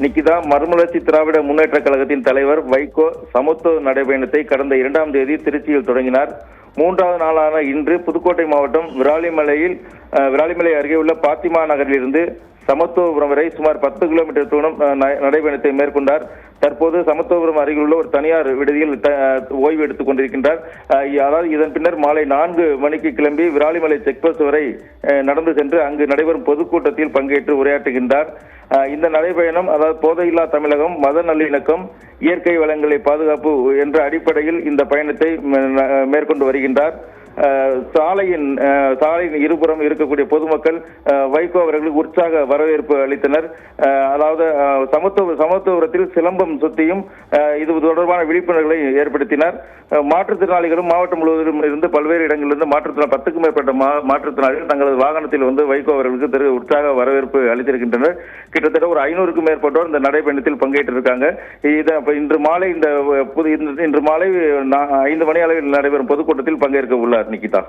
நிக்கிதா, மறுமலர்ச்சி திராவிட முன்னேற்ற கழகத்தின் தலைவர் வைகோ சமத்துவ நடைபயணத்தை கடந்த 2ஆம் தேதி திருச்சியில் தொடங்கினார். 3வது நாளான இன்று புதுக்கோட்டை மாவட்டம் விராலிமலை அருகே உள்ள பாத்திமா நகரிலிருந்து சமத்துவபுரம் வரை சுமார் 10 கிலோமீட்டர் தூரம் நடைபயணத்தை மேற்கொண்டார். தற்போது சமத்துவபுரம் அருகில் உள்ள ஒரு தனியார் விடுதியில் ஓய்வு எடுத்துக் கொண்டிருக்கின்றார். அதாவது இதன் பின்னர் மாலை 4 மணிக்கு கிளம்பி விராலிமலை செக்போஸ்ட் வரை நடந்து சென்று அங்கு நடைபெறும் பொதுக்கூட்டத்தில் பங்கேற்று உரையாற்றுகின்றார். இந்த நடைபயணம் அதாவது போதையில்லா தமிழகம், மத நல்லிணக்கம், இயற்கை வளங்களை பாதுகாப்பு என்ற அடிப்படையில் இந்த பயணத்தை மேற்கொண்டு வருகின்றார். சாலையின் இருபுறம் இருக்கக்கூடிய பொதுமக்கள் வைகோ அவர்களுக்கு உற்சாக வரவேற்பு அளித்தனர். அதாவது சமத்துவபுரத்தில் சிலம்பம் சுத்தியும் இது தொடர்பான விழிப்புணர்வுகளை ஏற்படுத்தினார். மாற்றுத்திறனாளிகளும் மாவட்டம் முழுவதும் இருந்து பல்வேறு இடங்களிலிருந்து 10க்கும் மேற்பட்ட மாற்றுத்திறனாளிகள் தங்களது வாகனத்தில் வந்து வைகோ அவர்களுக்கு உற்சாக வரவேற்பு அளித்திருக்கின்றனர். கிட்டத்தட்ட ஒரு 500க்கும் மேற்பட்டோர் இந்த நடைபயணத்தில் பங்கேற்றிருக்காங்க. இன்று மாலை 5 மணி அளவில் நடைபெறும் பொதுக்கூட்டத்தில் பங்கேற்க உள்ளார் நிக்கிதா.